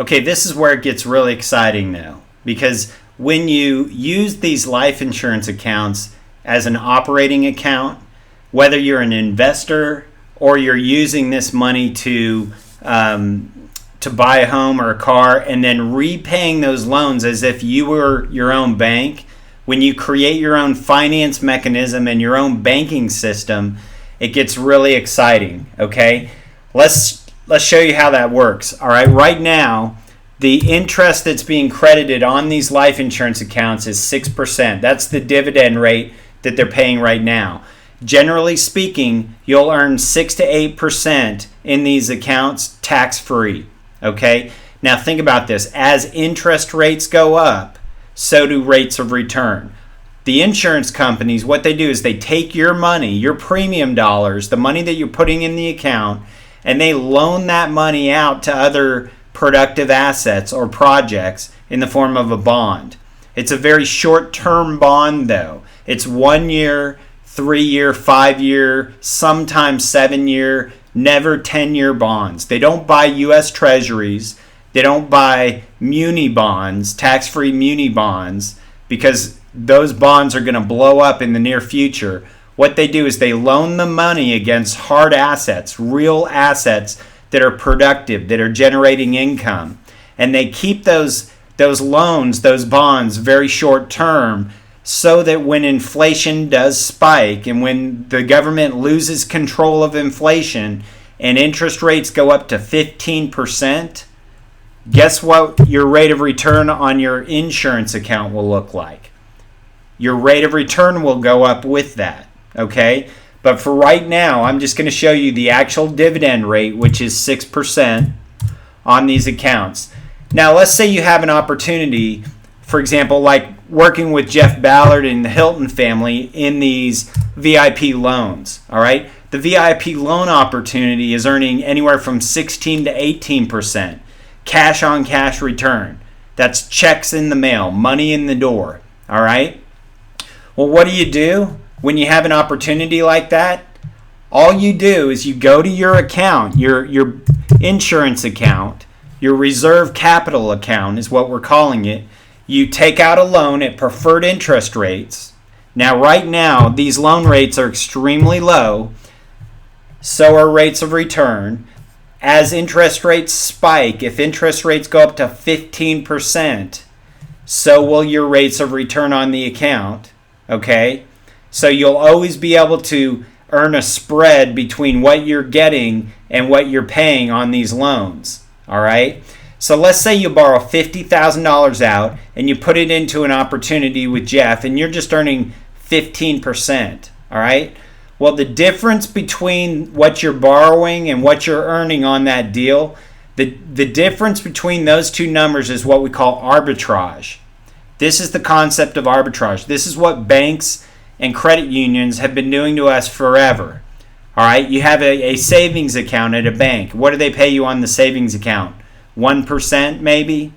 Okay, this is where it gets really exciting though, because when you use these life insurance accounts as an operating account, whether you're an investor or you're using this money to buy a home or a car and then repaying those loans as if you were your own bank, when you create your own finance mechanism and your own banking system, it gets really exciting. Okay, let's show you how that works. All right, right now the interest that's being credited on these life insurance accounts is 6%. That's the dividend rate that they're paying right now. Generally speaking, you'll earn 6 to 8% in these accounts tax-free. Okay, now think about this. As interest rates go up, so do rates of return. The insurance companies, what they do is they take your money, your premium dollars, the money that you're putting in the account, and they loan that money out to other productive assets or projects in the form of a bond. It's a very short-term bond though. It's 1 year, 3 year, 5 year, sometimes 7 year, never 10-year bonds. They don't buy U.S. Treasuries. They don't buy muni bonds, tax-free muni bonds, because those bonds are going to blow up in the near future. What they do is they loan the money against hard assets, real assets that are productive, that are generating income. And they keep those loans, those bonds, very short term, so that when inflation does spike and when the government loses control of inflation and interest rates go up to 15%, guess what your rate of return on your insurance account will look like? Your rate of return will go up with that, okay? But for right now, I'm just going to show you the actual dividend rate, which is 6% on these accounts. Now, let's say you have an opportunity, for example, like working with Jeff Ballard and the Hilton family in these VIP loans, all right? The VIP loan opportunity is earning anywhere from 16 to 18% cash on cash return. That's checks in the mail, money in the door, all right? Well, what do? When you have an opportunity like that, all you do is you go to your account, your insurance account, your reserve capital account is what we're calling it. You take out a loan at preferred interest rates. Now, right now, these loan rates are extremely low. So are rates of return. As interest rates spike, if interest rates go up to 15%, so will your rates of return on the account. Okay? So you'll always be able to earn a spread between what you're getting and what you're paying on these loans. All right? So let's say you borrow $50,000 out and you put it into an opportunity with Jeff and you're just earning 15%. All right? Well, the difference between what you're borrowing and what you're earning on that deal, the difference between those two numbers is what we call arbitrage. This is the concept of arbitrage. This is what banks and credit unions have been doing to us forever. All right, you have a savings account at a bank. What do they pay you on the savings account? 1% maybe?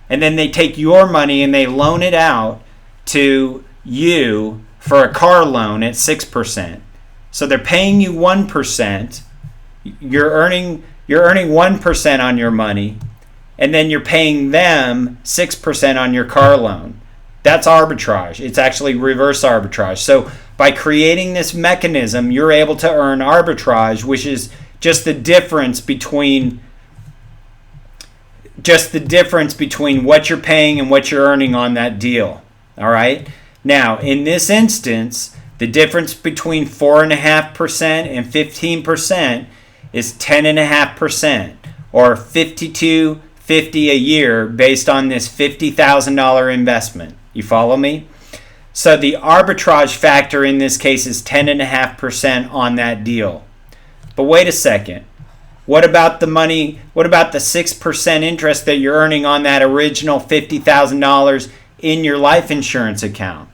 And then they take your money and they loan it out to you for a car loan at 6%. So they're paying you 1%. You're earning 1% on your money, and then you're paying them 6% on your car loan. That's arbitrage. It's actually reverse arbitrage. So by creating this mechanism, you're able to earn arbitrage, which is just the difference between what you're paying and what you're earning on that deal. All right? Now, in this instance, the difference between 4.5% and 15% is 10.5%, or $52.50 a year based on this $50,000 investment. You follow me? So the arbitrage factor in this case is 10.5% on that deal. But wait a second. What about the money? What about the 6% interest that you're earning on that original $50,000 in your life insurance account?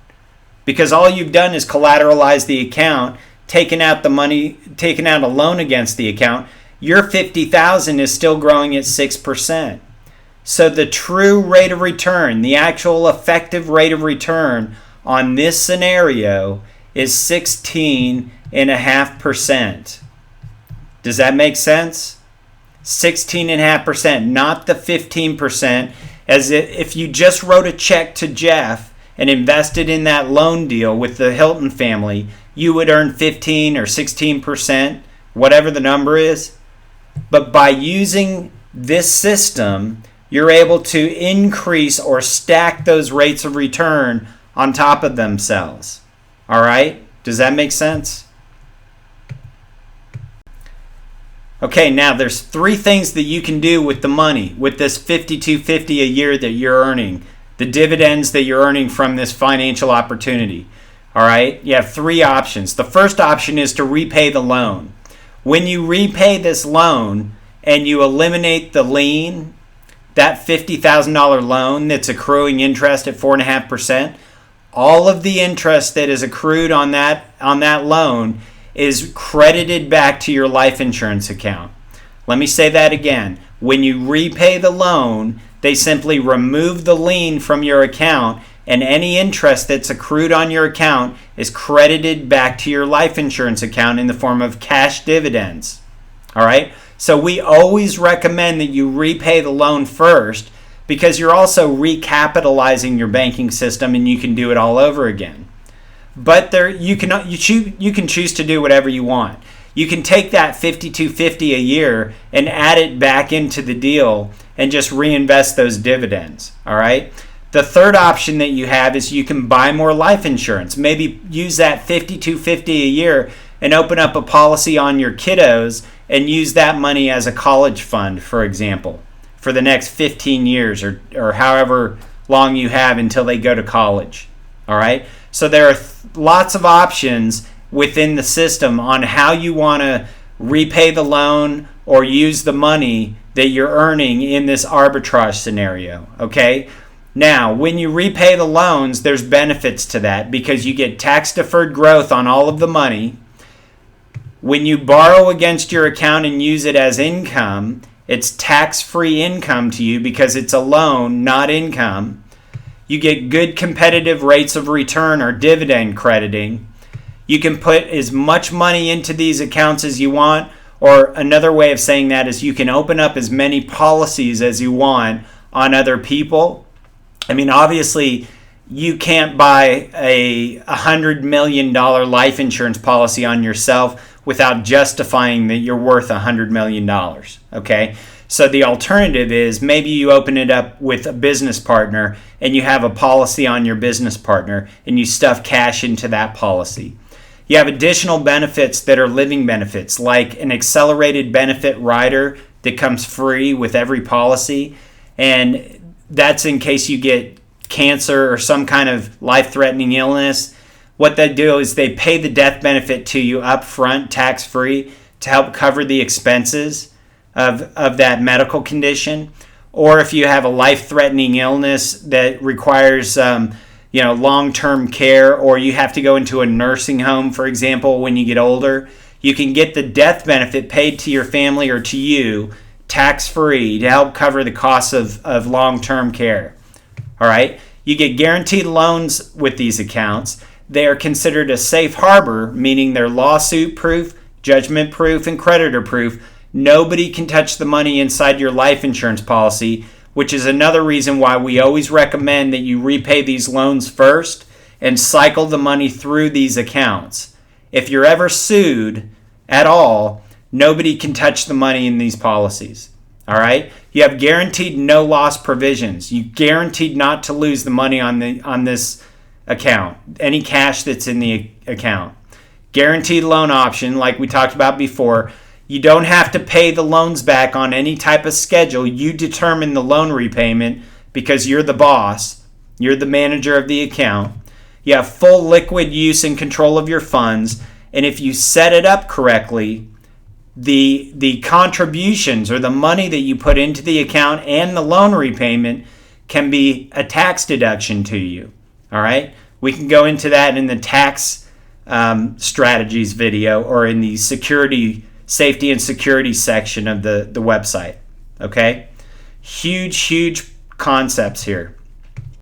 Because all you've done is collateralize the account, taken out the money, taken out a loan against the account. Your $50,000 is still growing at 6%. So the true rate of return, the actual effective rate of return on this scenario is 16.5%. Does that make sense? 16.5%, not the 15%. As if you just wrote a check to Jeff and invested in that loan deal with the Hilton family, you would earn 15 or 16%, whatever the number is. But by using this system, you're able to increase or stack those rates of return on top of themselves. All right? Does that make sense? Okay, now there's 3 things that you can do with the money, with this $52.50 a year that you're earning, the dividends that you're earning from this financial opportunity. All right? You have 3 options. The first option is to repay the loan. When you repay this loan and you eliminate the lien, that $50,000 loan that's accruing interest at 4.5%, all of the interest that is accrued on that loan is credited back to your life insurance account. Let me say that again. When you repay the loan, they simply remove the lien from your account, and any interest that's accrued on your account is credited back to your life insurance account in the form of cash dividends. All right? So we always recommend that you repay the loan first, because you're also recapitalizing your banking system and you can do it all over again. But you can choose to do whatever you want. You can take that $52.50 a year and add it back into the deal and just reinvest those dividends. All right? The third option that you have is you can buy more life insurance. Maybe use that $52.50 a year and open up a policy on your kiddos and use that money as a college fund, for example, for the next 15 years or however long you have until they go to college. All right? So there are lots of options within the system on how you want to repay the loan or use the money that you're earning in this arbitrage scenario. Okay? Now, when you repay the loans, there's benefits to that because you get tax-deferred growth on all of the money. When you borrow against your account and use it as income, it's tax-free income to you because it's a loan, not income. You get good competitive rates of return or dividend crediting. You can put as much money into these accounts as you want, or another way of saying that is you can open up as many policies as you want on other people. I mean, obviously, you can't buy a $100 million life insurance policy on yourself without justifying that you're worth $100 million, okay? So the alternative is maybe you open it up with a business partner and you have a policy on your business partner and you stuff cash into that policy. You have additional benefits that are living benefits, like an accelerated benefit rider that comes free with every policy. And that's in case you get cancer or some kind of life-threatening illness. What they do is they pay the death benefit to you up front, tax-free, to help cover the expenses of that medical condition. Or if you have a life-threatening illness that requires long-term care, or you have to go into a nursing home, for example, when you get older, you can get the death benefit paid to your family or to you tax-free to help cover the costs of long-term care. All right? You get guaranteed loans with these accounts. They are considered a safe harbor, meaning they're lawsuit-proof, judgment-proof, and creditor-proof. Nobody can touch the money inside your life insurance policy, which is another reason why we always recommend that you repay these loans first and cycle the money through these accounts. If you're ever sued at all, nobody can touch the money in these policies. All right? You have guaranteed no loss provisions. You guaranteed not to lose the money on this account, any cash that's in the account. Guaranteed loan option, like we talked about before. You don't have to pay the loans back on any type of schedule. You determine the loan repayment because you're the boss. You're the manager of the account. You have full liquid use and control of your funds. And if you set it up correctly, the contributions or the money that you put into the account and the loan repayment can be a tax deduction to you. All right? We can go into that in the tax strategies video or in the safety and security section of the website. Okay? Huge concepts here.